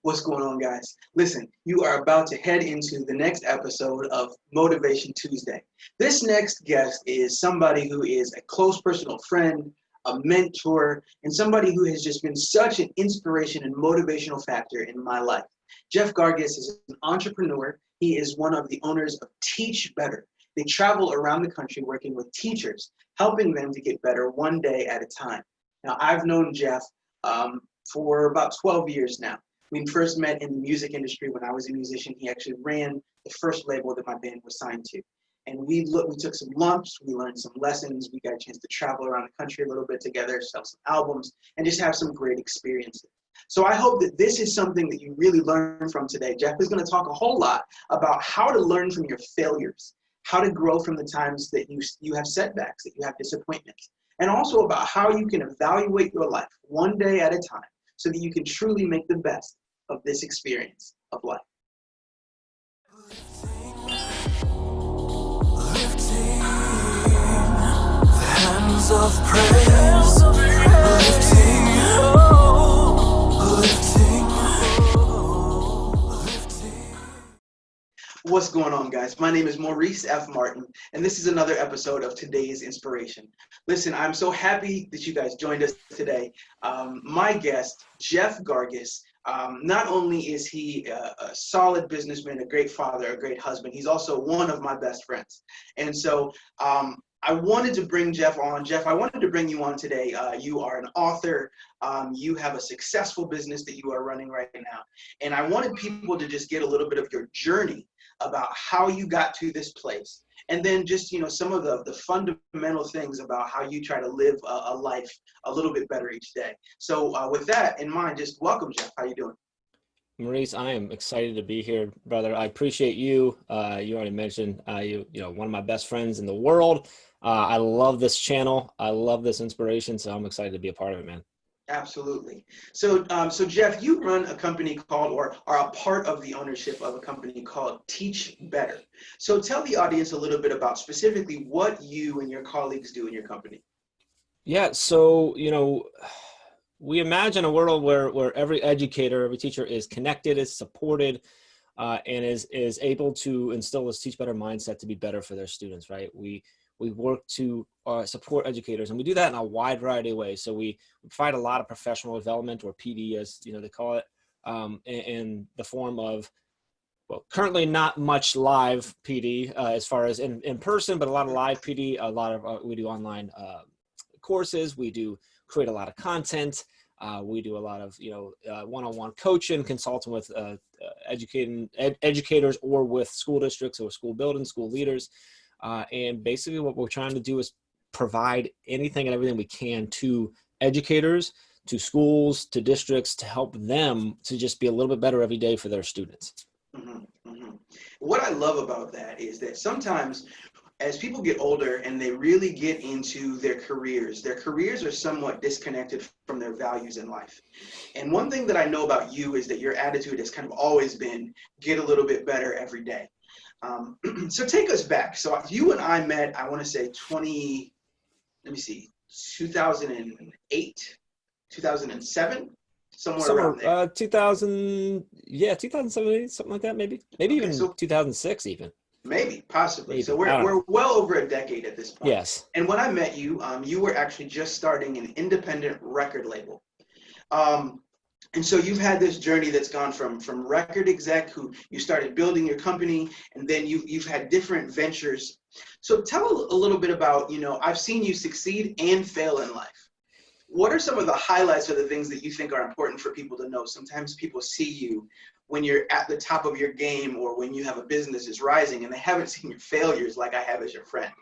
What's going on, guys? Listen, you are about to head into the next episode of Motivation Tuesday. This next guest is somebody who is a close personal friend, a mentor, and somebody who has just been such an inspiration and motivational factor in my life. Jeff Gargas is an entrepreneur. He is one of the owners of Teach Better. They travel around the country working with teachers, helping them to get better one day at a time. Now, I've known Jeff for about 12 years now. We first met in the music industry when I was a musician. He actually ran the first label that my band was signed to. And we took some lumps, we learned some lessons, we got a chance to travel around the country a little bit together, sell some albums, and just have some great experiences. So I hope that this is something that you really learn from today. Jeff is going to talk a whole lot about how to learn from your failures, how to grow from the times that you have setbacks, that you have disappointments, and also about how you can evaluate your life one day at a time so that you can truly make the best of this experience of life. Lifting the hands of praise, lifting, lifting. What's going on, guys? My name is Maurice F. Martin, and this is another episode of Today's Inspiration. Listen, I'm so happy that you guys joined us today. My guest, Jeff Gargas, not only is he a solid businessman, a great father, a great husband, he's also one of my best friends. And so I wanted to bring Jeff on. Jeff, I wanted to bring you on today. You are an author. You have a successful business that you are running right now. And I wanted people to just get a little bit of your journey about how you got to this place. And then just, some of the fundamental things about how you try to live a life a little bit better each day. So with that in mind, just welcome, Jeff. How you doing? Maurice, I am excited to be here, brother. I appreciate you. You already mentioned you one of my best friends in the world. I love this channel. I love this inspiration. So I'm excited to be a part of it, man. Absolutely. So Jeff, you run a company called, or are a part of the ownership of a company called Teach Better. So tell the audience a little bit about specifically what you and your colleagues do in your company. Yeah. So, we imagine a world where every educator, every teacher is connected, is supported, and is able to instill this Teach Better mindset to be better for their students, right? We work to support educators, and we do that in a wide variety of ways. So we provide a lot of professional development, or PD as they call it, in the form of, well, currently not much live PD as far as in person, but a lot of live PD. A lot of we do online courses. We do create a lot of content. We do a lot of one-on-one coaching, consulting with educators, or with school districts or school buildings, school leaders. And basically what we're trying to do is provide anything and everything we can to educators, to schools, to districts, to help them to just be a little bit better every day for their students. Mm-hmm, mm-hmm. What I love about that is that sometimes as people get older and they really get into their careers are somewhat disconnected from their values in life. And one thing that I know about you is that your attitude has kind of always been get a little bit better every day. So take us back. So you and I met, I want to say 2008, 2007, somewhere around there. 2007, something like that, maybe even 2006 even. Maybe, possibly. Maybe. So we're well over a decade at this point. Yes. And when I met you, you were actually just starting an independent record label. And so you've had this journey that's gone from record exec, who you started building your company, and then you've had different ventures. So tell a little bit about, I've seen you succeed and fail in life. What are some of the highlights or the things that you think are important for people to know? Sometimes people see you when you're at the top of your game, or when you have a business is rising, and they haven't seen your failures like I have as your friend.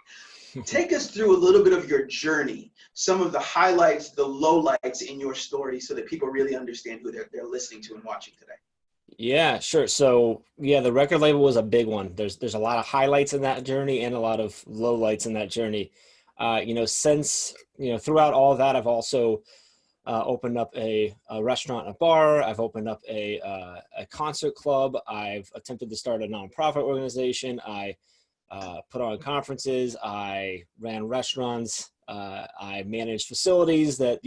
Take us through a little bit of your journey, some of the highlights, the lowlights in your story, so that people really understand who they're listening to and watching today. Yeah, sure. So yeah, the record label was a big one. There's a lot of highlights in that journey and a lot of lowlights in that journey. Since, throughout all of that, I've also opened up a restaurant and a bar. I've opened up a concert club. I've attempted to start a nonprofit organization. I put on conferences. I ran restaurants. I managed facilities that,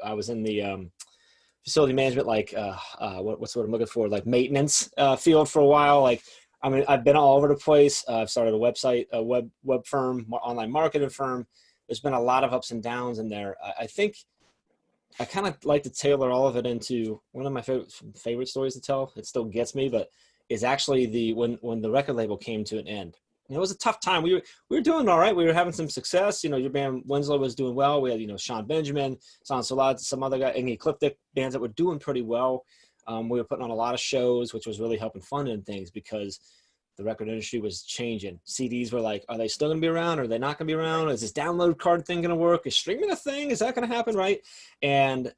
I was in the facility management, like what's the word I'm looking for, like maintenance field for a while. Like, I mean, I've been all over the place. I've started a website, a web firm, online marketing firm. There's been a lot of ups and downs in there. I think I kind of like to tailor all of it into one of my favorite stories to tell. It still gets me, but is actually when the record label came to an end. It was a tough time. We were doing all right. We were having some success. You know, your band Winslow was doing well. We had, you know, Sean Benjamin, Son Solad, some other guy, and Ecliptic bands that were doing pretty well. We were putting on a lot of shows, which was really helping funding things because the record industry was changing. CDs were like, are they still going to be around? Are they not going to be around? Is this download card thing going to work? Is streaming a thing? Is that going to happen? Right. And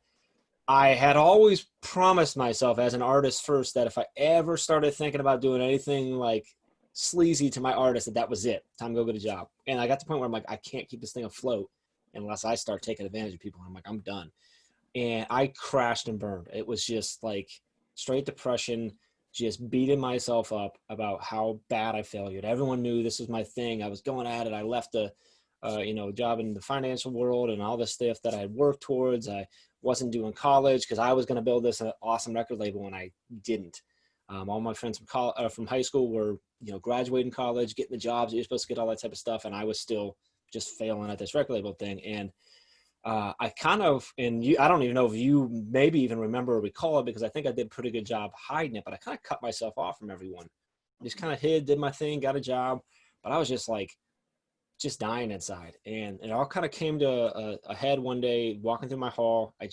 I had always promised myself as an artist first that if I ever started thinking about doing anything like sleazy to my artist, that was it. Time to go get a job. And I got to the point where I'm like, I can't keep this thing afloat unless I start taking advantage of people. I'm like, I'm done. And I crashed and burned. It was just like straight depression, just beating myself up about how bad I failed. Everyone knew this was my thing. I was going at it. I left a job in the financial world and all this stuff that I had worked towards. I wasn't doing college because I was going to build this awesome record label, and I didn't. All my friends from high school were, you know, graduating college, getting the jobs. You're supposed to get all that type of stuff, and I was still just failing at this record label thing. And I kind of, I don't even know if you maybe even remember or recall it, because I think I did a pretty good job hiding it, but I kind of cut myself off from everyone. Just kind of hid, did my thing, got a job, but I was just like, just dying inside. And it all kind of came to a head one day, walking through my hall. I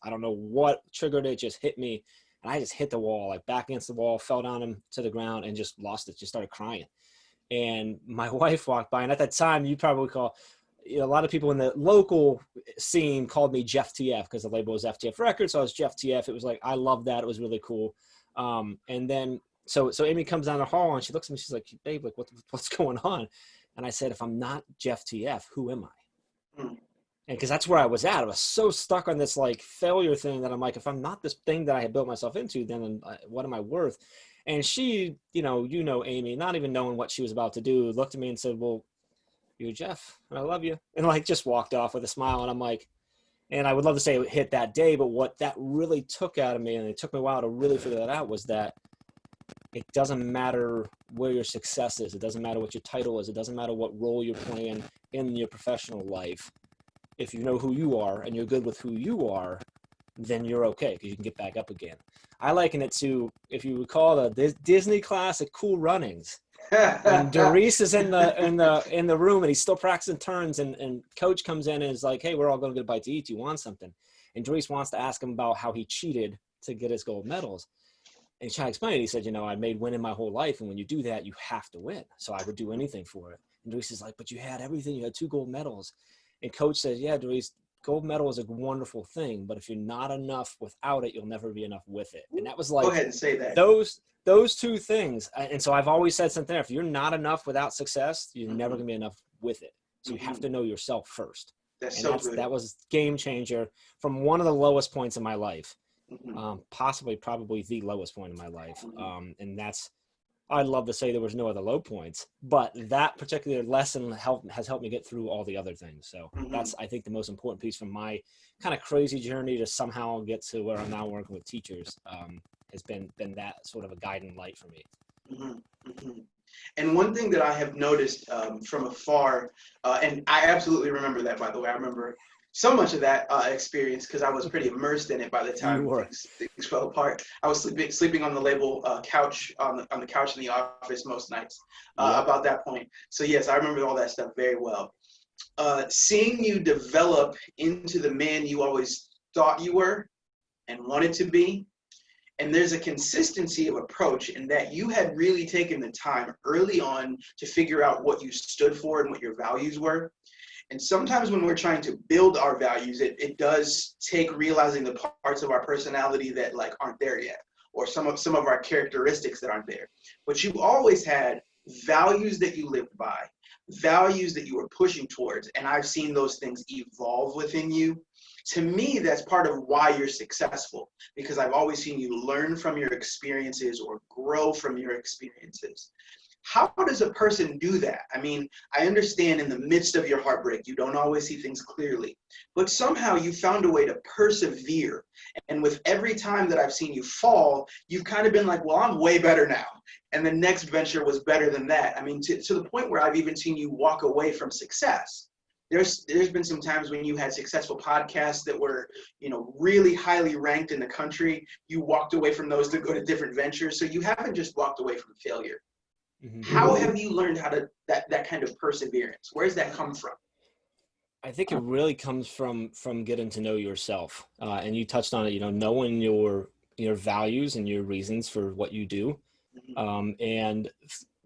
don't know what triggered it, just hit me. And I just hit the wall, like back against the wall, fell down to the ground and just lost it, just started crying. And my wife walked by, and at that time, you probably recall, you know, a lot of people in the local scene called me Jeff TF because the label was FTF Records. So I was Jeff TF. It was like, I loved that. It was really cool. And then, so Amy comes down the hall and she looks at me, she's like, babe, like what's going on? And I said, if I'm not Jeff TF, who am I? And because that's where I was at. I was so stuck on this like failure thing that I'm like, if I'm not this thing that I had built myself into, then what am I worth? And she, you know, Amy, not even knowing what she was about to do, looked at me and said, well, you're Jeff, and I love you. And like just walked off with a smile. And I'm like, and I would love to say it hit that day, but what that really took out of me, and it took me a while to really figure that out, was that it doesn't matter where your success is. It doesn't matter what your title is. It doesn't matter what role you're playing in your professional life. If you know who you are and you're good with who you are, then you're okay because you can get back up again. I liken it to, if you recall, the Disney classic Cool Runnings. When Doris is in the room and he's still practicing turns, and coach comes in and is like, hey, we're all going to get a bite to eat. Do you want something? And Doris wants to ask him about how he cheated to get his gold medals. And he's trying to explain it. He said, you know, I made winning my whole life. And when you do that, you have to win. So I would do anything for it. And Doris is like, but you had everything. You had 2 gold medals. And coach says, yeah, Doris, gold medal is a wonderful thing. But if you're not enough without it, you'll never be enough with it. And that was like, go ahead and say that. Those 2 things. And so I've always said something there. If you're not enough without success, you're never going to be enough with it. So you have to know yourself first. That was game changer from one of the lowest points in my life. Probably the lowest point in my life. And that's, I'd love to say there was no other low points, but that particular lesson has helped me get through all the other things. So that's, I think, the most important piece from my kind of crazy journey to somehow get to where I'm now working with teachers, has been that sort of a guiding light for me. And one thing that I have noticed from afar, and I absolutely remember that, by the way, I remember so much of that experience because I was pretty immersed in it by the time things fell apart. I was sleeping on the label couch, on the couch in the office most nights about that point. So yes, I remember all that stuff very well. Seeing you develop into the man you always thought you were and wanted to be, and there's a consistency of approach in that you had really taken the time early on to figure out what you stood for and what your values were. And sometimes when we're trying to build our values, it does take realizing the parts of our personality that like aren't there yet, or some of our characteristics that aren't there. But you always had values that you lived by, values that you were pushing towards, and I've seen those things evolve within you. To me, that's part of why you're successful, because I've always seen you learn from your experiences or grow from your experiences. How does a person do that? I mean, I understand in the midst of your heartbreak, you don't always see things clearly, but somehow you found a way to persevere. And with every time that I've seen you fall, you've kind of been like, well, I'm way better now. And the next venture was better than that. I mean, to the point where I've even seen you walk away from success. There's been some times when you had successful podcasts that were, really highly ranked in the country. You walked away from those to go to different ventures. So you haven't just walked away from failure. Mm-hmm. How have you learned how to that kind of perseverance? Where does that come from? I think it really comes from getting to know yourself, and you touched on it. Knowing your values and your reasons for what you do, and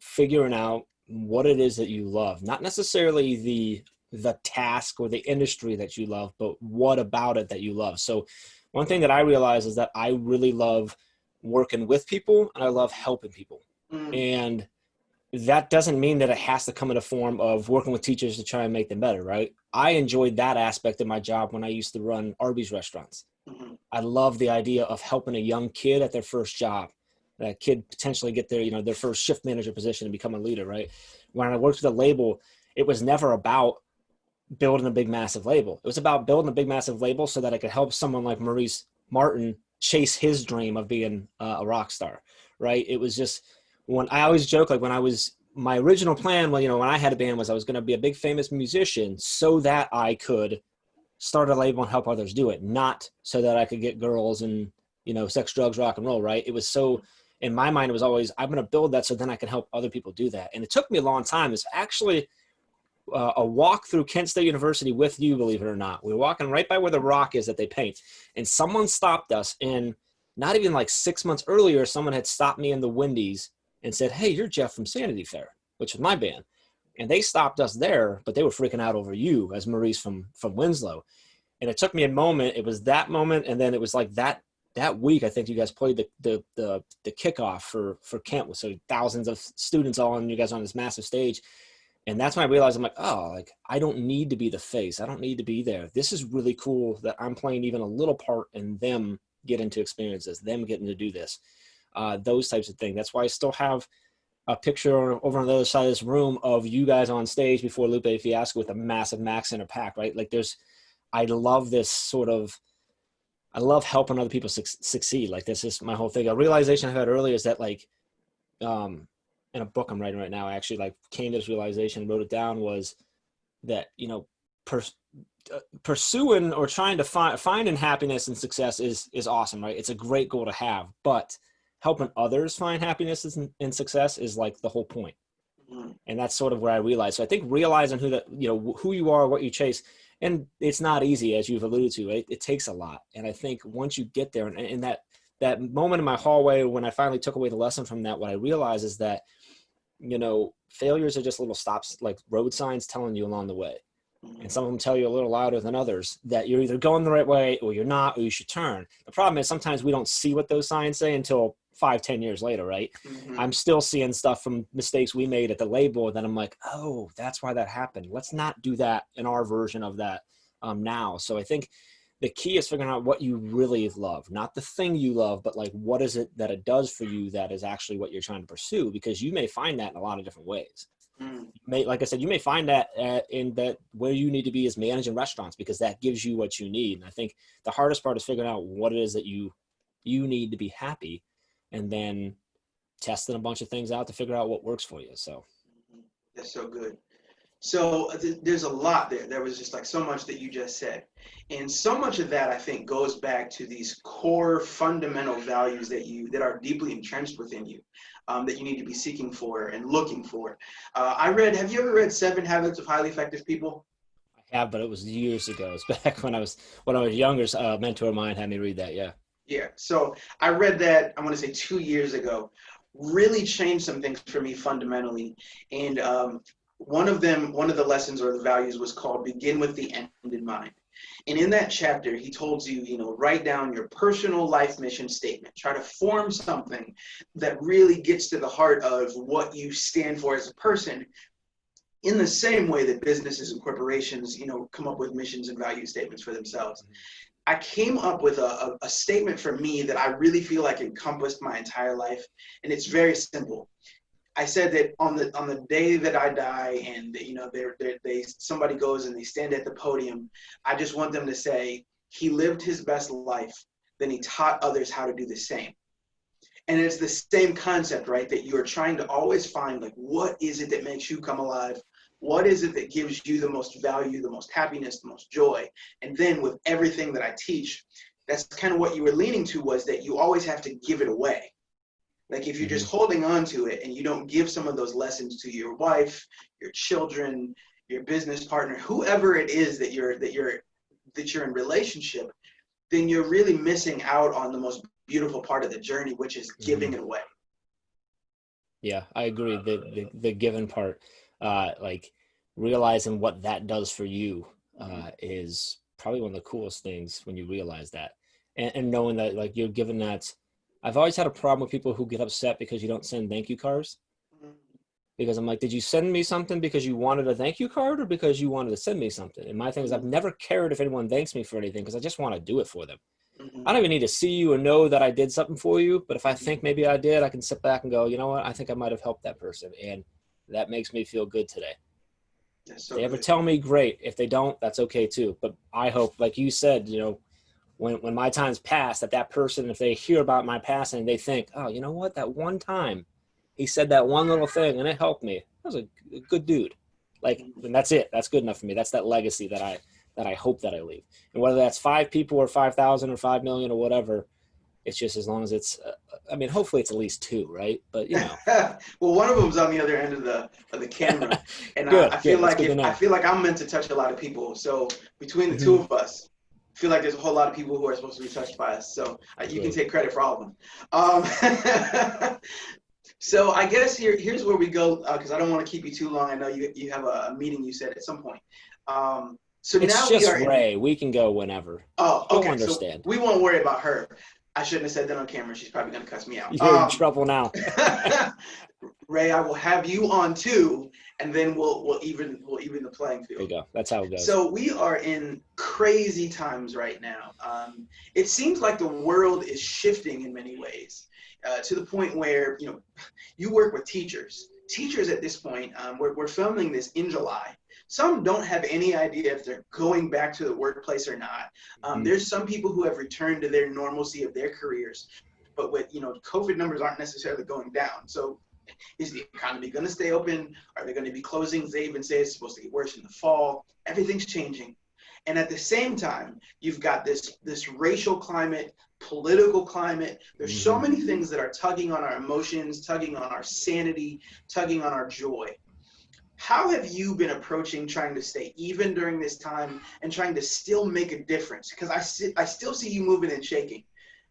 figuring out what it is that you love. Not necessarily the task or the industry that you love, but what about it that you love. So, one thing that I realize is that I really love working with people, and I love helping people, and that doesn't mean that it has to come in a form of working with teachers to try and make them better, right? I enjoyed that aspect of my job when I used to run Arby's restaurants. I love the idea of helping a young kid at their first job. That kid potentially get their first shift manager position and become a leader, right? When I worked with a label, it was never about building a big, massive label. It was about building a big, massive label so that I could help someone like Maurice Martin chase his dream of being a rock star, right? It was just, when I always joke, like my original plan, when I had a band, was I was going to be a big famous musician so that I could start a label and help others do it, not so that I could get girls and, sex, drugs, rock and roll, right? It was so, in my mind, it was always, I'm going to build that so then I can help other people do that. And it took me a long time. It's actually a walk through Kent State University with you, believe it or not. We were walking right by where the rock is that they paint. And someone stopped us, and not even like 6 months earlier, someone had stopped me in the Wendy's and said, "Hey, you're Jeff from Sanity Fair," which was my band. And they stopped us there, but they were freaking out over you as Maurice from Winslow. And it took me a moment. It was that moment. And then it was like that week, I think you guys played the kickoff for Kent. So thousands of students all, and you guys on this massive stage. And that's when I realized, I'm like, oh, like, I don't need to be the face. I don't need to be there. This is really cool that I'm playing even a little part in them getting to experience this, them getting to do this. Those types of things. That's why I still have a picture over on the other side of this room of you guys on stage before Lupe Fiasco with a massive Max Center pack, right? Like I love this sort of, I love helping other people succeed. Like, this is my whole thing. A realization I had earlier is that, like, in a book I'm writing right now, I actually like came to this realization and wrote it down, was that, pursuing or trying to finding happiness and success is awesome, right? It's a great goal to have, but helping others find happiness and success is like the whole point. And that's sort of where I realized. So I think realizing who you are, what you chase, and it's not easy, as you've alluded to, right? It takes a lot. And I think once you get there, and that moment in my hallway when I finally took away the lesson from that, what I realized is that, failures are just little stops, like road signs telling you along the way. And some of them tell you a little louder than others that you're either going the right way or you're not, or you should turn. The problem is sometimes we don't see what those signs say until 5-10 years later, right? I'm still seeing stuff from mistakes we made at the label that I'm like, oh, that's why that happened. Let's not do that in our version of that now. So I think the key is figuring out what you really love, not the thing you love, but like, what is it that it does for you that is actually what you're trying to pursue? Because you may find that in a lot of different ways. Like I said, you may find that in that where you need to be is managing restaurants, because that gives you what you need. And I think the hardest part is figuring out what it is that you need to be happy, and then testing a bunch of things out to figure out what works for you. So that's so good. So there's a lot there. There was just like so much that you just said. And so much of that, I think, goes back to these core fundamental values that are deeply entrenched within you, that you need to be seeking for and looking for. Have you ever read 7 Habits of Highly Effective People? I have, but it was years ago. It's back when I was younger. A mentor of mine had me read that. Yeah. Yeah. So I read that, I want to say 2 years ago, really changed some things for me fundamentally. And one of the lessons or the values was called begin with the end in mind. And in that chapter, he told you, write down your personal life mission statement. Try to form something that really gets to the heart of what you stand for as a person, in the same way that businesses and corporations, come up with missions and value statements for themselves. I came up with a statement for me that I really feel like encompassed my entire life. And it's very simple. I said that on the day that I die, and somebody goes and they stand at the podium, I just want them to say he lived his best life, then he taught others how to do the same. And it's the same concept, right? That you are trying to always find, like, what is it that makes you come alive? What is it that gives you the most value, the most happiness, the most joy? And then with everything that I teach, that's kind of what you were leaning to, was that you always have to give it away. Like, if you're just holding on to it and you don't give some of those lessons to your wife, your children, your business partner, whoever it is that you're in relationship, then you're really missing out on the most beautiful part of the journey, which is giving it away. Yeah, I agree. The given part, like realizing what that does for you, is probably one of the coolest things when you realize that, and knowing that, like, you're given that. I've always had a problem with people who get upset because you don't send thank you cards. Because I'm like, did you send me something because you wanted a thank you card, or because you wanted to send me something? And my thing is, I've never cared if anyone thanks me for anything, because I just want to do it for them. I don't even need to see you or know that I did something for you. But if I think maybe I did, I can sit back and go, you know what? I think I might have helped that person. And that makes me feel good today. That's so If they ever good. tell me, great. If they don't, that's okay too. But I hope, like you said, when my time's passed, that person, if they hear about my passing, they think, oh, you know what? That one time he said that one little thing and it helped me. That was a good dude. Like, and that's it. That's good enough for me. That's that legacy that I hope that I leave. And whether that's 5 people or 5,000 or 5 million or whatever, it's just as long as it's, hopefully it's at least 2, right? But Well, one of them's on the other end of the camera, and good, I feel good. like I feel like I'm meant to touch a lot of people. So between the two of us, I feel like there's a whole lot of people who are supposed to be touched by us. So you can take credit for all of them. So I guess here's where we go, because I don't want to keep you too long. I know you have a meeting, you said, at some point. So it's now just we are Ray. We can go whenever. Oh, She'll okay. understand. So we won't worry about her. I shouldn't have said that on camera. She's probably going to cuss me out. You're in trouble now. Ray, I will have you on too, and then we'll even the playing field. There you go. That's how it goes. So we are in crazy times right now. It seems like the world is shifting in many ways, to the point where you work with teachers. Teachers at this point, we're filming this in July. Some don't have any idea if they're going back to the workplace or not. There's some people who have returned to their normalcy of their careers, but with COVID numbers aren't necessarily going down. So is the economy going to stay open? Are they going to be closings? They even say it's supposed to get worse in the fall. Everything's changing. And at the same time, you've got this racial climate, political climate. There's so many things that are tugging on our emotions, tugging on our sanity, tugging on our joy. How have you been approaching trying to stay even during this time and trying to still make a difference? Because I still see you moving and shaking.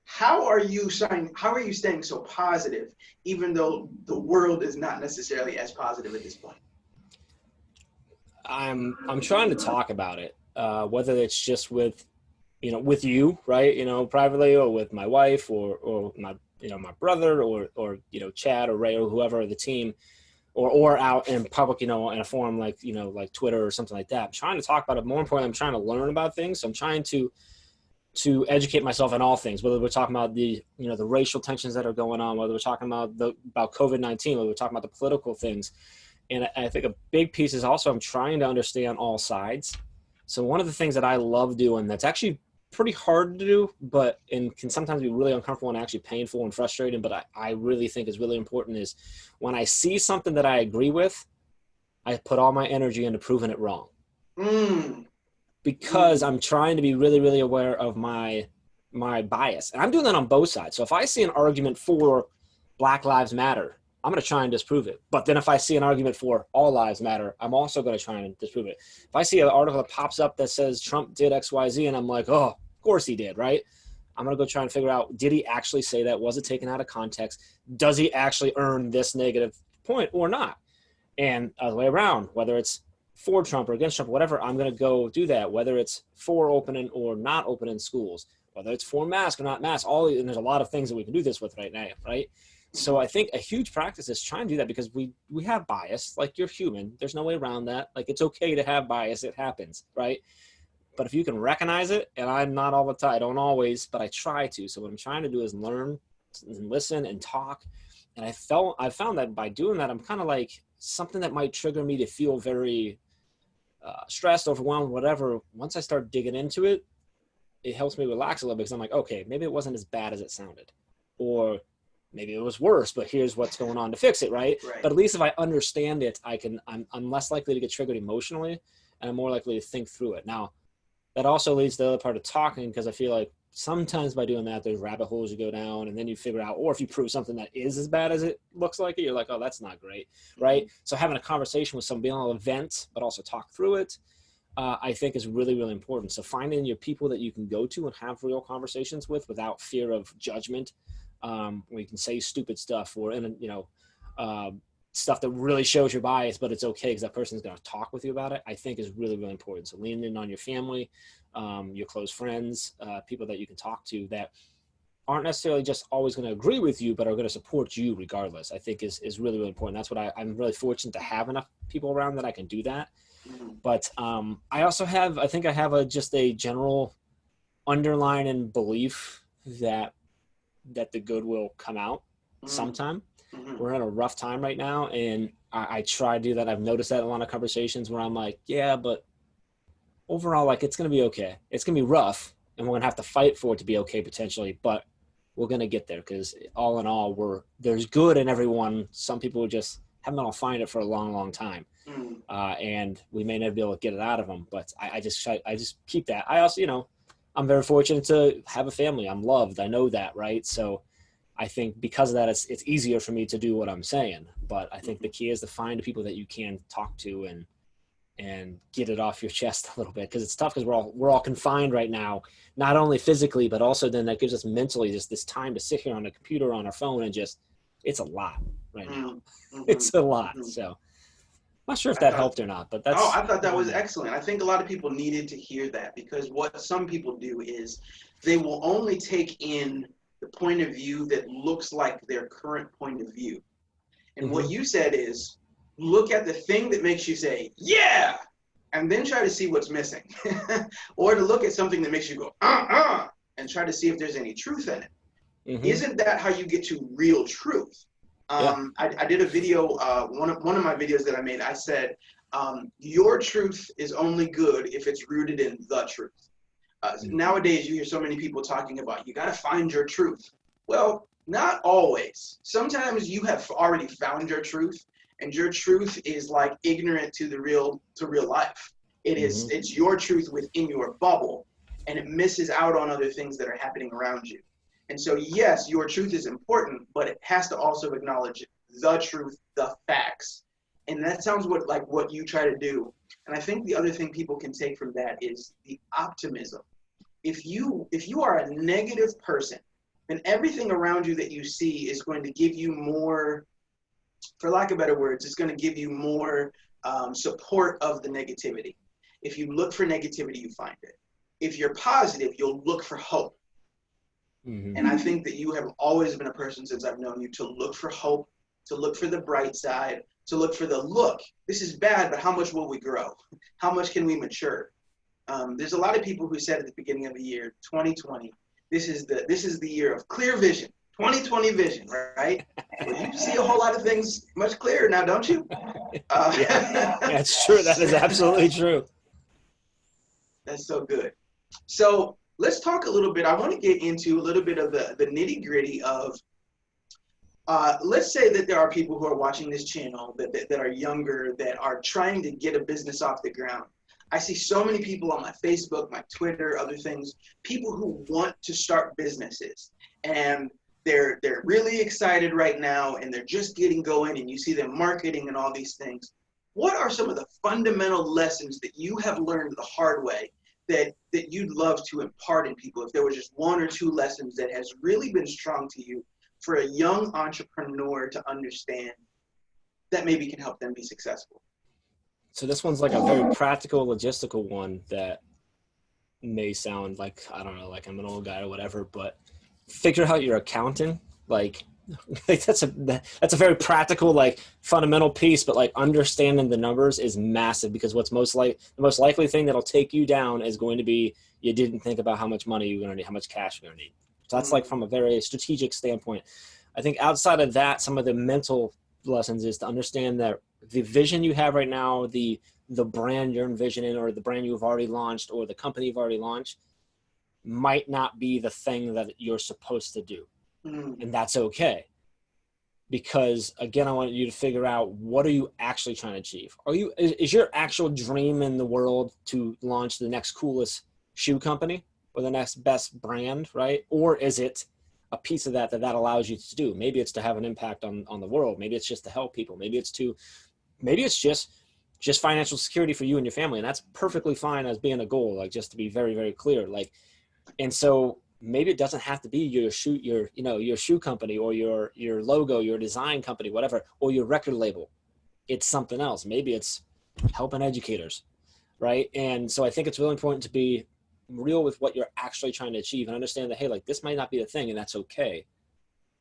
How are you staying so positive, even though the world is not necessarily as positive at this point? I'm trying to talk about it, whether it's just with you, right? Privately, or with my wife, or my my brother, or Chad or Ray or whoever, the team, or out in public, in a forum like like Twitter or something like that. I'm trying to talk about it. More importantly, I'm trying to learn about things. So I'm trying to educate myself on all things, whether we're talking about the the racial tensions that are going on, whether we're talking about COVID-19, whether we're talking about the political things. And I think a big piece is also I'm trying to understand all sides. So one of the things that I love doing that's actually pretty hard to do, and can sometimes be really uncomfortable and actually painful and frustrating, but I really think is really important, is when I see something that I agree with, I put all my energy into proving it wrong. Because I'm trying to be really, really aware of my bias. And I'm doing that on both sides. So if I see an argument for Black Lives Matter, I'm going to try and disprove it. But then if I see an argument for all lives matter, I'm also going to try and disprove it. If I see an article that pops up that says Trump did X, Y, Z, and I'm like, oh, of course he did, right? I'm going to go try and figure out, did he actually say that? Was it taken out of context? Does he actually earn this negative point or not? And other way around, whether it's for Trump or against Trump, whatever, I'm going to go do that, whether it's for opening or not opening schools, whether it's for mask or not mask, and there's a lot of things that we can do this with right now, right? So I think a huge practice is trying to do that, because we have bias. Like, you're human. There's no way around that. Like, it's okay to have bias. It happens, right? But if you can recognize it, and I'm not all the time, I don't always, but I try to. So what I'm trying to do is learn and listen and talk. And I found that by doing that, I'm kind of like something that might trigger me to feel very stressed, overwhelmed, whatever. Once I start digging into it, it helps me relax a little bit, because I'm like, okay, maybe it wasn't as bad as it sounded, or maybe it was worse, but here's what's going on to fix it. Right. But at least if I understand it, I'm less likely to get triggered emotionally, and I'm more likely to think through it. Now, that also leads to the other part of talking, because I feel like sometimes by doing that, there's rabbit holes you go down, and then you figure out, or if you prove something that is as bad as it looks like it, you're like, oh, that's not great. Right. So having a conversation with somebody, being able to vent, but also talk through it, I think is really, really important. So finding your people that you can go to and have real conversations with without fear of judgment, where you can say stupid stuff, or, stuff that really shows your bias, but it's okay because that person's going to talk with you about it, I think is really, really important. So leaning in on your family, your close friends, people that you can talk to that aren't necessarily just always going to agree with you, but are going to support you regardless, I think is really, really important. That's what I'm really fortunate to have enough people around that I can do that. But I also have, I think I have just a general underlying belief that the good will come out sometime. We're in a rough time right now, and I try to do that. I've noticed that in a lot of conversations where I'm like, yeah, but overall, like, it's going to be okay. It's going to be rough, and we're going to have to fight for it to be okay potentially, but we're going to get there, because all in all, there's good in everyone. Some people just haven't been able to find it for a long, long time. And we may never be able to get it out of them, but I just keep that. I also, I'm very fortunate to have a family. I'm loved. I know that, right? So I think because of that, it's easier for me to do what I'm saying. But I think the key is to find the people that you can talk to and get it off your chest a little bit, because it's tough, because we're all confined right now, not only physically, but also then that gives us mentally just this time to sit here on a computer, on our phone, and it's a lot right now. It's a lot. So I'm not sure if that helped or not, but I thought that was excellent. I think a lot of people needed to hear that, because what some people do is they will only take in the point of view that looks like their current point of view. And what you said is, look at the thing that makes you say, yeah, and then try to see what's missing. Or to look at something that makes you go, and try to see if there's any truth in it. Isn't that how you get to real truth? I did a video, one of my videos that I made, I said, your truth is only good if it's rooted in the truth. Nowadays, you hear so many people talking about, you got to find your truth. Well, not always. Sometimes you have already found your truth, and your truth is like ignorant to real life. It's your truth within your bubble, and it misses out on other things that are happening around you. And so, yes, your truth is important, but it has to also acknowledge the truth, the facts. And that sounds like what you try to do. And I think the other thing people can take from that is the optimism. If you are a negative person, then everything around you that you see is going to give you more, for lack of better words, it's going to give you more support of the negativity. If you look for negativity, you find it. If you're positive, you'll look for hope. And I think that you have always been a person, since I've known you, to look for hope, to look for the bright side, to look for this is bad, but how much will we grow? How much can we mature? There's a lot of people who said at the beginning of the year, 2020, this is the year of clear vision, 2020 vision, right? Well, you see a whole lot of things much clearer now, don't you? Yeah, that's true. That is absolutely true. That's so good. So let's talk a little bit. I want to get into a little bit of the nitty gritty of, let's say that there are people who are watching this channel that are younger, that are trying to get a business off the ground. I see so many people on my Facebook, my Twitter, other things, people who want to start businesses, and they're really excited right now, and they're just getting going, and you see them marketing and all these things. What are some of the fundamental lessons that you have learned the hard way that you'd love to impart in people? If there was just one or two lessons that has really been strong to you for a young entrepreneur to understand that maybe can help them be successful. So this one's like a very practical, logistical one that may sound like, I don't know, like I'm an old guy or whatever, but figure out your accounting. Like that's a very practical, like fundamental piece, but like understanding the numbers is massive, because the most likely thing that'll take you down is going to be, you didn't think about how much money you're going to need, how much cash you're going to need. So that's like from a very strategic standpoint. I think outside of that, some of the mental lessons is to understand that the vision you have right now, the brand you're envisioning, or the brand you've already launched, or the company you've already launched, might not be the thing that you're supposed to do. And that's okay. Because again, I want you to figure out, what are you actually trying to achieve? Is your actual dream in the world to launch the next coolest shoe company or the next best brand, right? Or is it a piece of that allows you to do? Maybe it's to have an impact on the world. Maybe it's just to help people. Maybe it's just financial security for you and your family. And that's perfectly fine as being a goal, like, just to be very, very clear. Like, and so maybe it doesn't have to be your shoe company, or your logo, your design company, whatever, or your record label. It's something else. Maybe it's helping educators, right? And so I think it's really important to be real with what you're actually trying to achieve, and understand that, hey, like, this might not be the thing, and that's okay.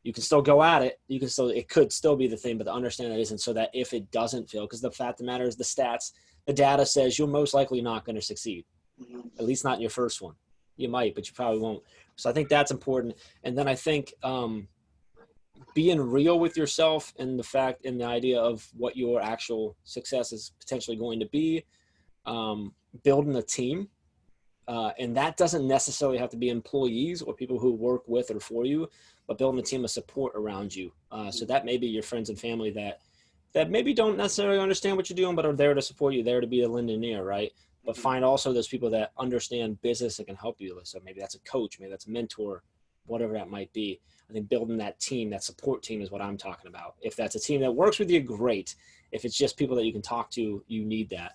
You can still go at it. It could still be the thing, but to understand that isn't, so that if it doesn't feel, because the fact of the matter is, the data says you're most likely not going to succeed, at least not in your first one. You might, but you probably won't. So I think that's important. And then I think being real with yourself, and the idea of what your actual success is potentially going to be, building a team. And that doesn't necessarily have to be employees or people who work with or for you, but building a team of support around you. So that may be your friends and family that maybe don't necessarily understand what you're doing, but are there to support you, there to be a lending ear, right? But find also those people that understand business and can help you. So maybe that's a coach, maybe that's a mentor, whatever that might be. I think building that team, that support team, is what I'm talking about. If that's a team that works with you, great. If it's just people that you can talk to, you need that.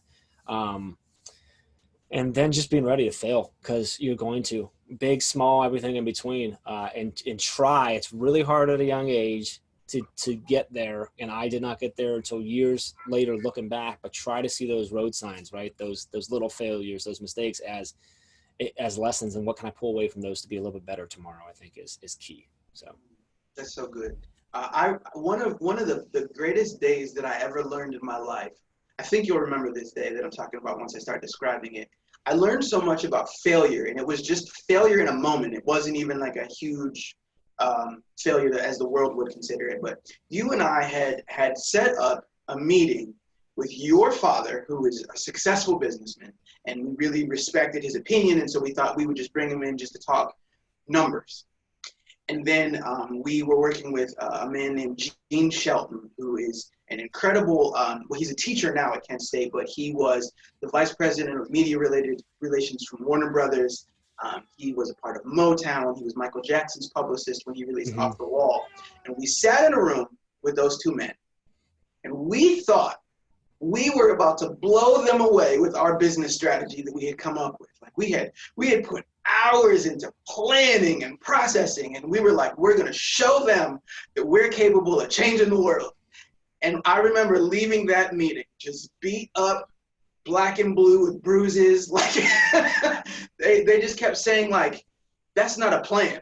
And then just being ready to fail, because you're going to. Big, small, everything in between. And try. It's really hard at a young age to get there. And I did not get there until years later looking back, but try to see those road signs, right? Those little failures, those mistakes as lessons, and what can I pull away from those to be a little bit better tomorrow, I think is key. So that's so good. One of the greatest days that I ever learned in my life, I think you'll remember this day that I'm talking about once I start describing it. I learned so much about failure, and it was just failure in a moment. It wasn't even like a huge failure as the world would consider it. But you and I had set up a meeting with your father, who is a successful businessman, and we really respected his opinion, and so we thought we would just bring him in just to talk numbers. And then we were working with a man named Gene Shelton, who is an incredible, well, he's a teacher now at Kent State, but he was the vice president of media-related relations from Warner Brothers. He was a part of Motown. He was Michael Jackson's publicist when he released Off the Wall. And we sat in a room with those two men, and we thought we were about to blow them away with our business strategy that we had come up with. Like we had put hours into planning and processing, and we were like, we're going to show them that we're capable of changing the world. And I remember leaving that meeting just beat up, black and blue with bruises. Like they just kept saying, like, that's not a plan.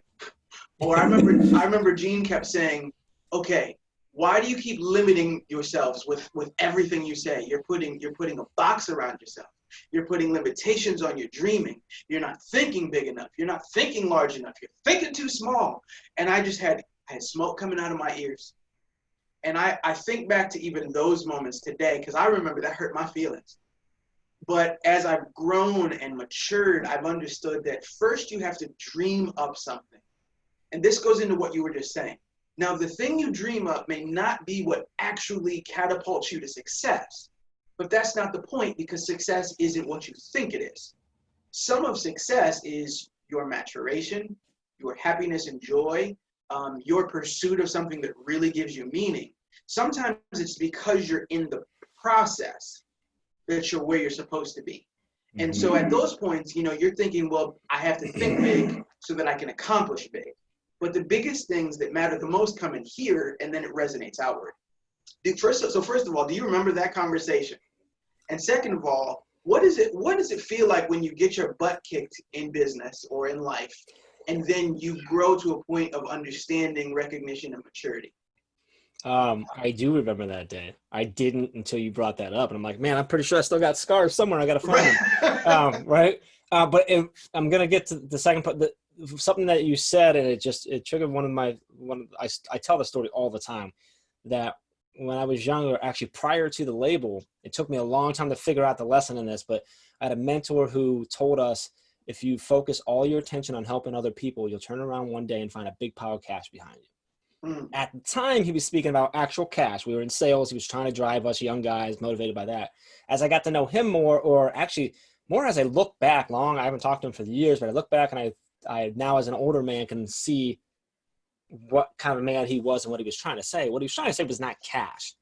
Or I remember Gene kept saying, okay, why do you keep limiting yourselves with everything you say? You're putting a box around yourself. You're putting limitations on your dreaming. You're not thinking big enough. You're not thinking large enough. You're thinking too small. And I just had smoke coming out of my ears. And I think back to even those moments today, because I remember that hurt my feelings. But as I've grown and matured, I've understood that first you have to dream up something. And this goes into what you were just saying. Now, the thing you dream up may not be what actually catapults you to success, but that's not the point, because success isn't what you think it is. Some of success is your maturation, your happiness and joy, your pursuit of something that really gives you meaning. Sometimes it's because you're in the process that you're where you're supposed to be. And so at those points, you're thinking, well, I have to think big so that I can accomplish big. But the biggest things that matter the most come in here, and then it resonates outward. First of all, do you remember that conversation? And second of all, what does it feel like when you get your butt kicked in business or in life, and then you grow to a point of understanding, recognition, and maturity? I do remember that day. I didn't until you brought that up, and I'm like, man, I'm pretty sure I still got scars somewhere. I got to find them. Right? But I'm gonna get to the second part. something that you said, and it triggered I tell the story all the time, that when I was younger, actually prior to the label, it took me a long time to figure out the lesson in this, but I had a mentor who told us, if you focus all your attention on helping other people, you'll turn around one day and find a big pile of cash behind you. At the time, he was speaking about actual cash. We were in sales. He was trying to drive us young guys motivated by that. As I got to know him more, or actually more as I look back I haven't talked to him for years, but I look back and I now as an older man can see what kind of man he was and what he was trying to say. What he was trying to say was not cash.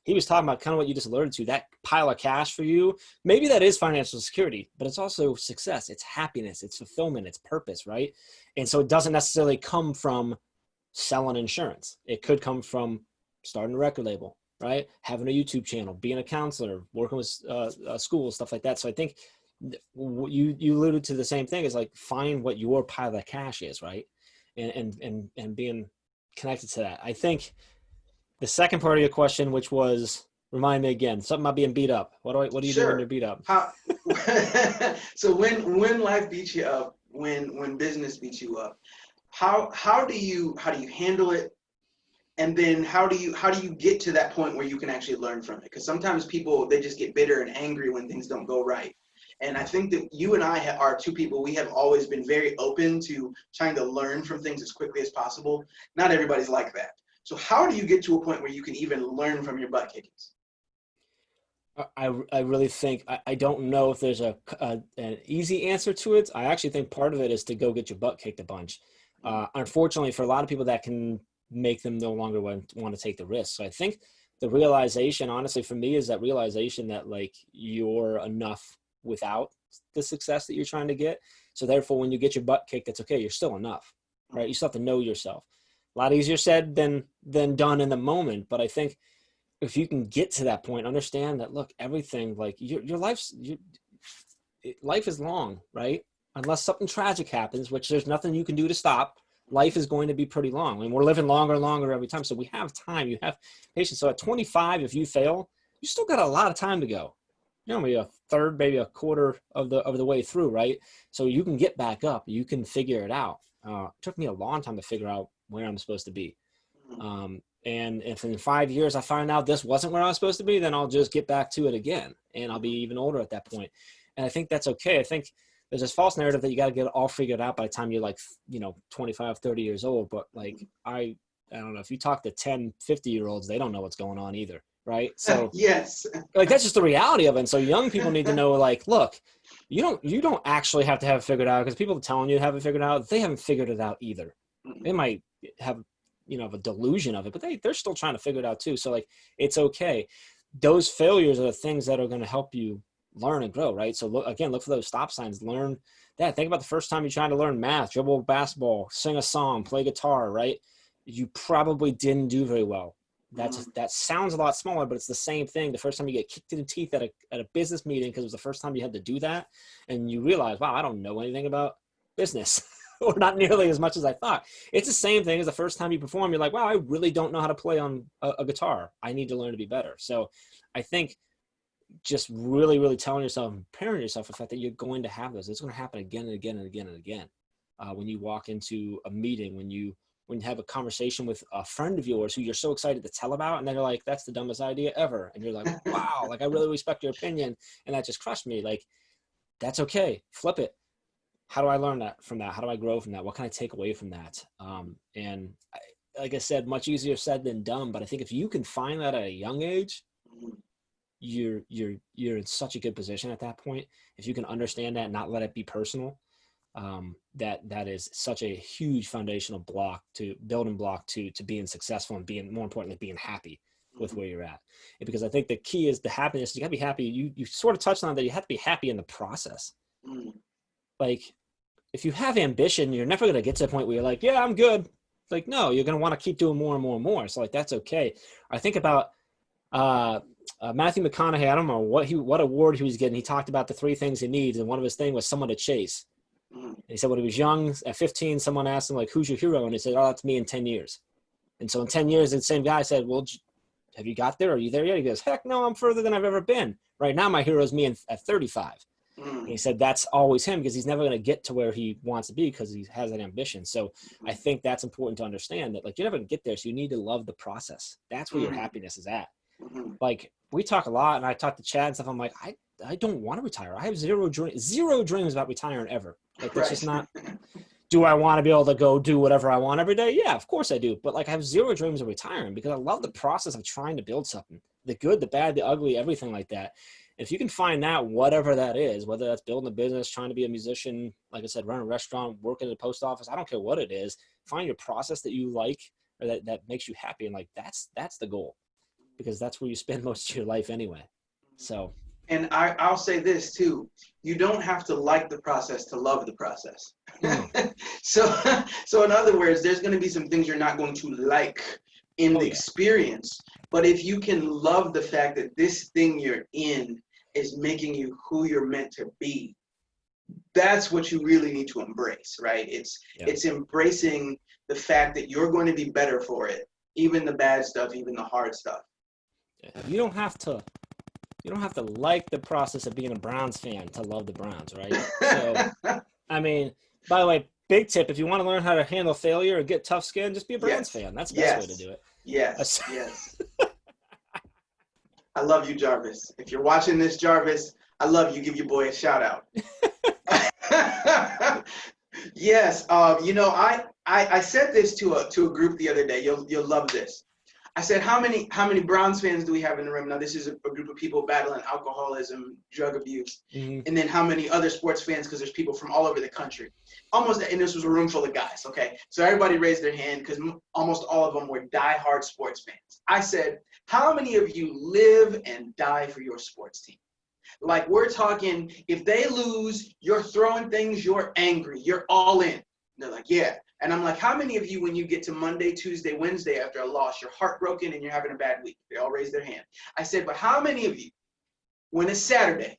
He was talking about kind of what you just alluded to, that pile of cash for you. Maybe that is financial security, but it's also success. It's happiness. It's fulfillment. It's purpose, right? And so it doesn't necessarily come from selling insurance. It could come from starting a record label, right? Having a YouTube channel, being a counselor, working with schools, stuff like that. So I think you alluded to the same thing, is like find what your pile of cash is, right? And being connected to that. I think the second part of your question, which was, remind me again, something about being beat up. What do you do when you're beat up? So when life beats you up, when business beats you up, how do you handle it? And then how do you get to that point where you can actually learn from it? Because sometimes people, they just get bitter and angry when things don't go right. And I think that you and I are two people, we have always been very open to trying to learn from things as quickly as possible. Not everybody's like that. So how do you get to a point where you can even learn from your butt kickings? I really think, I don't know if there's an easy answer to it. I actually think part of it is to go get your butt kicked a bunch. Unfortunately, for a lot of people, that can make them no longer want to take the risk. So I think the realization, honestly, for me, is that realization that like you're enough without the success that you're trying to get. So therefore, when you get your butt kicked, it's okay. You're still enough, right? You still have to know yourself. A lot easier said than done in the moment. But I think if you can get to that point, understand that, look, everything, like your life is long, right? Unless something tragic happens, which there's nothing you can do to stop, life is going to be pretty long. And we're living longer and longer every time. So we have time, you have patience. So at 25, if you fail, you still got a lot of time to go. Maybe a third, maybe a quarter of the way through, right? So you can get back up. You can figure it out. It took me a long time to figure out where I'm supposed to be. And if in 5 years I find out this wasn't where I was supposed to be, then I'll just get back to it again. And I'll be even older at that point. And I think that's okay. I think there's this false narrative that you got to get it all figured out by the time you're like, 25, 30 years old. But like, I don't know, if you talk to 10, 50-year-olds, they don't know what's going on either. Right. So yes, like, that's just the reality of it. And so young people need to know, like, look, you don't actually have to have it figured out, because people telling you to have it figured out, they haven't figured it out either. They might have, a delusion of it, but they're still trying to figure it out too. So like, it's okay. Those failures are the things that are going to help you learn and grow. Right. So look for those stop signs, learn that. Think about the first time you tried to learn math, dribble a basketball, sing a song, play guitar, right? You probably didn't do very well. That sounds a lot smaller, but it's the same thing. The first time you get kicked in the teeth at a business meeting because it was the first time you had to do that, and you realize, wow, I don't know anything about business, or not nearly as much as I thought. It's the same thing as the first time you perform. You're like, wow, I really don't know how to play on a guitar. I need to learn to be better. So I think just really, really telling yourself and preparing yourself for the fact that you're going to have those. It's going to happen again and again and again and again. When you walk into a meeting, when you have a conversation with a friend of yours who you're so excited to tell about, and then you're like, that's the dumbest idea ever. And you're like, wow, like, I really respect your opinion, and that just crushed me. Like, that's okay. Flip it. How do I learn from that? How do I grow from that? What can I take away from that? Like I said, much easier said than done. But I think if you can find that at a young age, you're in such a good position at that point. If you can understand that and not let it be personal, that is such a huge foundational building block to being successful and being, more importantly, being happy with where you're at. And because I think the key is the happiness. You gotta be happy. You sort of touched on that. You have to be happy in the process. Like, if you have ambition, you're never going to get to the point where you're like, yeah, I'm good. Like, no, you're going to want to keep doing more and more and more. So like, that's okay. I think about Matthew McConaughey. I don't know what award he was getting. He talked about the 3 things he needs, and one of his things was someone to chase. And he said when he was young, at 15, someone asked him, like, who's your hero? And he said, oh, that's me in 10 years. And so in 10 years, the same guy said, well, have you got there? Are you there yet? He goes, heck no, I'm further than I've ever been. Right now, my hero is me at 35. And he said that's always him because he's never going to get to where he wants to be because he has an ambition. So I think that's important to understand that, like, you're never going to get there. So you need to love the process. That's where your happiness is at. Like, we talk a lot, and I talk to Chad and stuff. I'm like, I don't want to retire. I have zero dreams about retiring ever. Like, that's just not. Do I want to be able to go do whatever I want every day? Yeah, of course I do. But like, I have zero dreams of retiring because I love the process of trying to build something, the good, the bad, the ugly, everything like that. If you can find that, whatever that is, whether that's building a business, trying to be a musician, like I said, run a restaurant, work at a post office, I don't care what it is, find your process that you like or that makes you happy. And like, that's the goal, because that's where you spend most of your life anyway. So. And I'll say this too, you don't have to like the process to love the process. So in other words, there's going to be some things you're not going to like in the experience. But if you can love the fact that this thing you're in is making you who you're meant to be, that's what you really need to embrace, right? It's embracing the fact that you're going to be better for it, even the bad stuff, even the hard stuff. You don't have to like the process of being a Browns fan to love the Browns, right? So, I mean, by the way, big tip, if you want to learn how to handle failure or get tough skin, just be a Browns fan. That's the best way to do it. Yes. I love you, Jarvis. If you're watching this, Jarvis, I love you. Give your boy a shout out. Yes. I said this to a group the other day. You'll love this. I said, how many Browns fans do we have in the room? Now, this is a group of people battling alcoholism, drug abuse, and then how many other sports fans, because there's people from all over the country. And this was a room full of guys, okay? So everybody raised their hand because almost all of them were diehard sports fans. I said, how many of you live and die for your sports team? Like, we're talking, if they lose, you're throwing things, you're angry, you're all in. And they're like, yeah. And I'm like, how many of you, when you get to Monday, Tuesday, Wednesday after a loss, you're heartbroken and you're having a bad week? They all raise their hand. I said, but how many of you, when it's Saturday,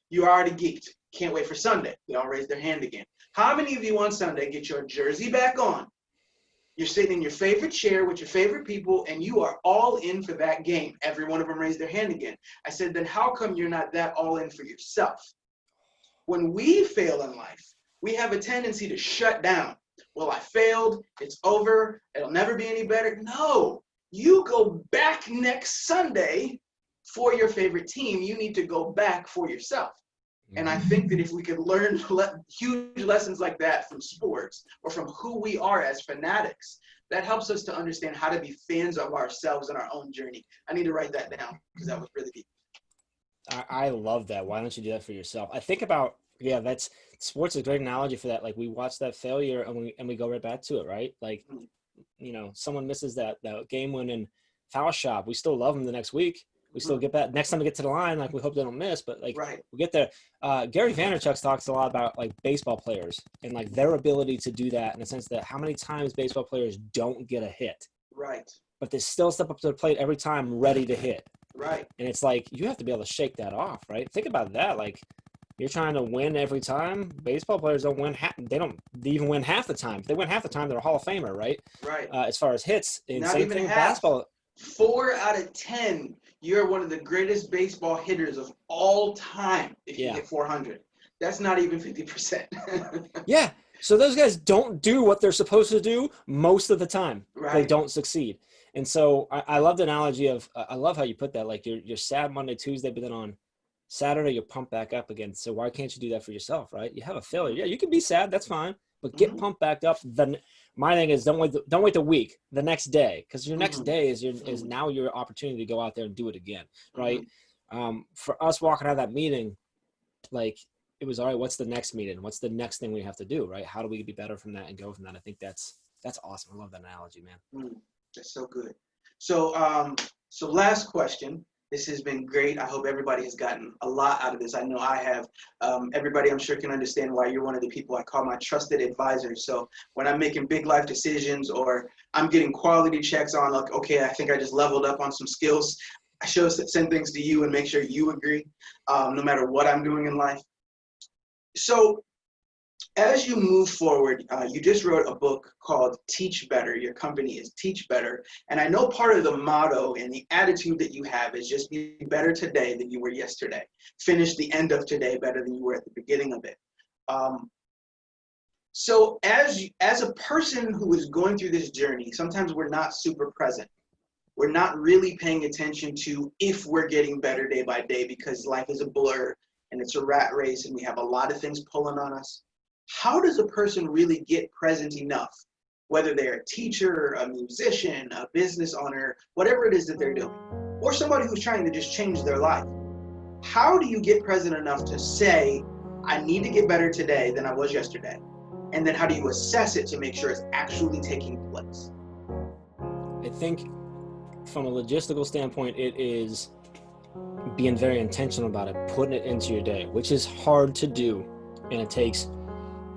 you're already geeked, can't wait for Sunday? They all raise their hand again. How many of you on Sunday get your jersey back on? You're sitting in your favorite chair with your favorite people, and you are all in for that game. Every one of them raised their hand again. I said, then how come you're not that all in for yourself? When we fail in life, we have a tendency to shut down. Well, I failed, it's over, it'll never be any better. No, you go back next Sunday for your favorite team. You need to go back for yourself. And I think that if we could learn huge lessons like that from sports or from who we are as fanatics, that helps us to understand how to be fans of ourselves and our own journey. I need to write that down because that was really deep. I love that. Why don't you do that for yourself? I think about, that's sports is a great analogy for that. Like, we watch that failure and we go right back to it, right? Like, someone misses that game-winning foul shot. We still love them the next week. We still get back. Next time we get to the line, like, we hope they don't miss, but like, we get there. Gary Vaynerchuk talks a lot about like baseball players and like their ability to do that, in the sense that how many times baseball players don't get a hit, right? But they still step up to the plate every time, ready to hit, right? And it's like, you have to be able to shake that off, right? Think about that. Like, you're trying to win every time. Baseball players don't win. They don't even win half the time. If they win half the time, they're a Hall of Famer, right? Right. As far as hits, and not same even thing with half. basketball. 4 out of 10, you're one of the greatest baseball hitters of all time if you hit 400. That's not even 50%. Yeah. So those guys don't do what they're supposed to do most of the time. Right. They don't succeed. And so I love the analogy of, I love how you put that, like you're sad Monday, Tuesday, but then on Saturday you're pumped back up again. So why can't you do that for yourself, right? You have a failure. Yeah, you can be sad. That's fine. But get pumped back up. Then my thing is, don't wait the week, the next day, because your next day is now your opportunity to go out there and do it again, right? For us walking out of that meeting, like, it was, all right, what's the next meeting? What's the next thing we have to do, right? How do we be better from that and go from that? I think that's awesome. I love that analogy, man. That's so good. So last question. This has been great. I hope everybody has gotten a lot out of this. I know I have. Everybody, I'm sure, can understand why you're one of the people I call my trusted advisors. So when I'm making big life decisions or I'm getting quality checks on, like, okay, I think I just leveled up on some skills, I send things to you and make sure you agree, no matter what I'm doing in life. So As you move forward, you just wrote a book called Teach Better. Your company is Teach Better. And I know part of the motto and the attitude that you have is just be better today than you were yesterday. Finish the end of today better than you were at the beginning of it. So as a person who is going through this journey, sometimes we're not super present. We're not really paying attention to if we're getting better day by day because life is a blur and it's a rat race and we have a lot of things pulling on us. How does a person really get present enough, whether they're a teacher, a musician, a business owner, whatever it is that they're doing, or somebody who's trying to just change their life? How do you get present enough to say, I need to get better today than I was yesterday? And then how do you assess it to make sure it's actually taking place? I think from a logistical standpoint, it is being very intentional about it, putting it into your day, which is hard to do. And it takes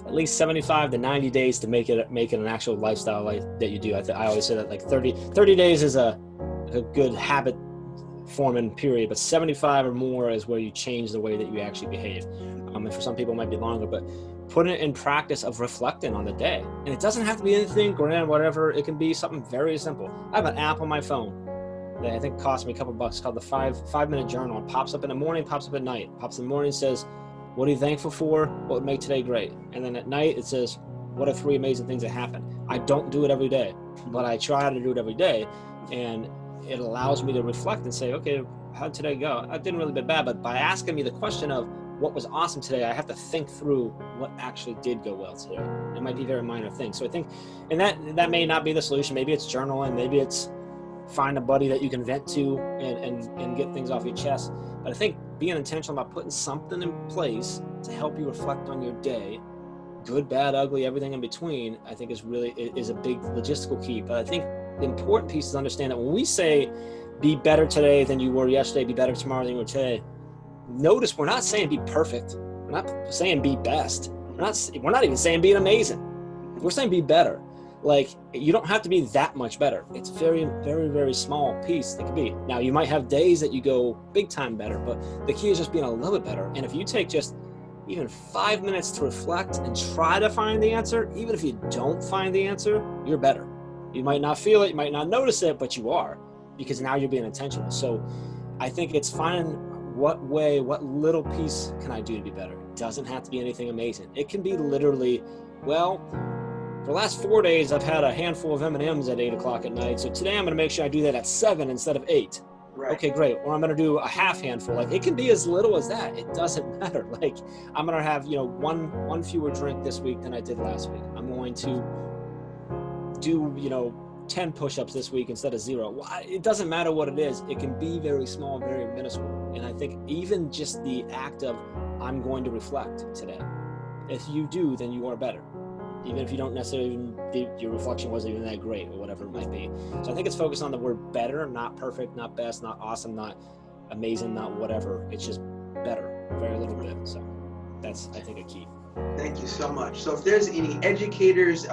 at least 75 to 90 days to make it an actual lifestyle that you do. I always say that like 30 days is a good habit forming period, but 75 or more is where you change the way that you actually behave. And for some people it might be longer, but putting it in practice of reflecting on the day. And it doesn't have to be anything grand, whatever. It can be something very simple. I have an app on my phone that I think cost me a couple bucks called the 5-minute journal. It pops up in the morning, pops up at night. Pops in the morning, says, what are you thankful for? What would make today great? And then at night it says, what are 3 amazing things that happened? I don't do it every day, but I try to do it every day. And it allows me to reflect and say, okay, how'd today go? I didn't really be bad, but by asking me the question of what was awesome today, I have to think through what actually did go well today. It might be very minor things. So I think, and that may not be the solution. Maybe it's journaling, maybe it's find a buddy that you can vent to and get things off your chest. But I think being intentional about putting something in place to help you reflect on your day, good, bad, ugly, everything in between, I think is a big logistical key. But I think the important piece is to understand that when we say be better today than you were yesterday, be better tomorrow than you were today, notice we're not saying be perfect. We're not saying be best. We're not even saying be amazing. We're saying be better. Like, you don't have to be that much better. It's very, very, very small piece it can be. Now, you might have days that you go big time better, but the key is just being a little bit better. And if you take just even 5 minutes to reflect and try to find the answer, even if you don't find the answer, you're better. You might not feel it, you might not notice it, but you are, because now you're being intentional. So I think it's finding what little piece can I do to be better? It doesn't have to be anything amazing. It can be literally, well, for the last 4 days, I've had a handful of M&Ms at 8 o'clock at night. So today I'm going to make sure I do that at 7 instead of 8. Right. Okay, great. Or I'm going to do a half handful. Like, it can be as little as that. It doesn't matter. Like, I'm going to have, one fewer drink this week than I did last week. I'm going to do, 10 push-ups this week instead of 0. It doesn't matter what it is. It can be very small, very minuscule. And I think even just the act of, I'm going to reflect today. If you do, then you are better. Even if you don't necessarily, your reflection wasn't even that great or whatever it might be. So I think it's focused on the word better, not perfect, not best, not awesome, not amazing, not whatever. It's just better, very little bit. So that's, I think, a key. Thank you so much. So if there's any educators,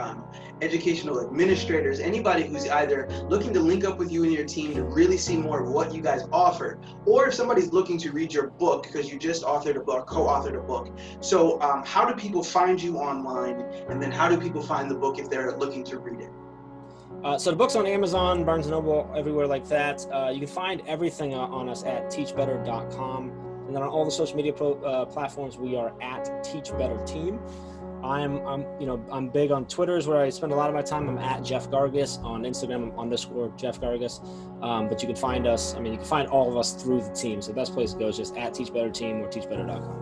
educational administrators, anybody who's either looking to link up with you and your team to really see more of what you guys offer, or if somebody's looking to read your book because you just authored a book, co-authored a book. So how do people find you online? And then how do people find the book if they're looking to read it? So the book's on Amazon, Barnes & Noble, everywhere like that. You can find everything on us at teachbetter.com. And then on all the social media platforms, we are at Teach Better Team. I'm big on Twitter, is where I spend a lot of my time. I'm at Jeff Gargas. On Instagram, I'm _ Jeff Gargas. But you can find us. You can find all of us through the team. So the best place to go is just at Teach Better Team or teachbetter.com.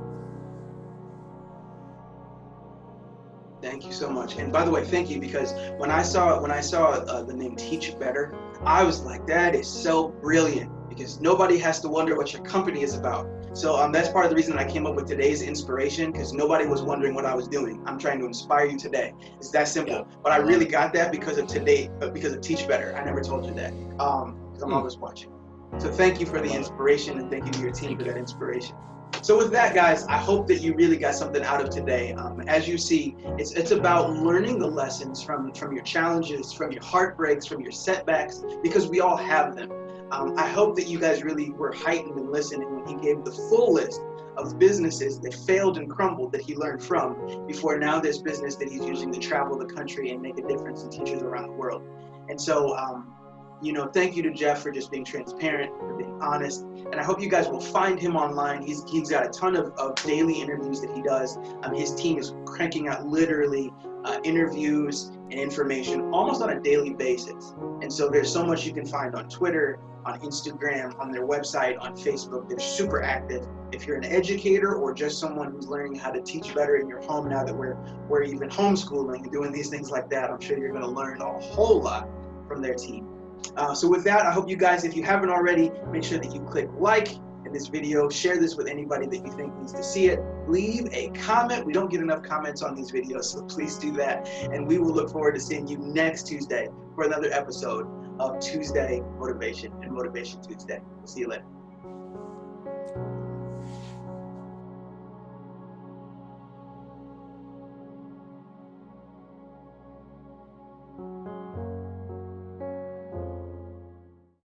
Thank you so much. And by the way, thank you, because when I saw the name Teach Better, I was like, that is so brilliant, because nobody has to wonder what your company is about. So that's part of the reason I came up with today's inspiration, because nobody was wondering what I was doing. I'm trying to inspire you today. It's that simple. Yeah. But I really got that because of Teach Better. I never told you that, because I'm always watching. So thank you for the inspiration, and thank you to your team for that inspiration. So with that, guys, I hope that you really got something out of today. As you see, it's about learning the lessons from your challenges, from your heartbreaks, from your setbacks, because we all have them. I hope that you guys really were heightened and listening when he gave the full list of businesses that failed and crumbled that he learned from before now this business that he's using to travel the country and make a difference in teachers around the world. And so, thank you to Jeff for just being transparent, for being honest. And I hope you guys will find him online. He's got a ton of daily interviews that he does. His team is cranking out literally interviews and information almost on a daily basis. And so there's so much you can find on Twitter, on Instagram, on their website, on Facebook. They're super active. If you're an educator or just someone who's learning how to teach better in your home now that we're even homeschooling and doing these things like that, I'm sure you're going to learn a whole lot from their team. So with that, I hope you guys, if you haven't already, make sure that you click like in this video, share this with anybody that you think needs to see it, leave a comment. We don't get enough comments on these videos, so please do that. And we will look forward to seeing you next Tuesday for another episode of Tuesday Motivation and Motivation Tuesday. We'll see you later.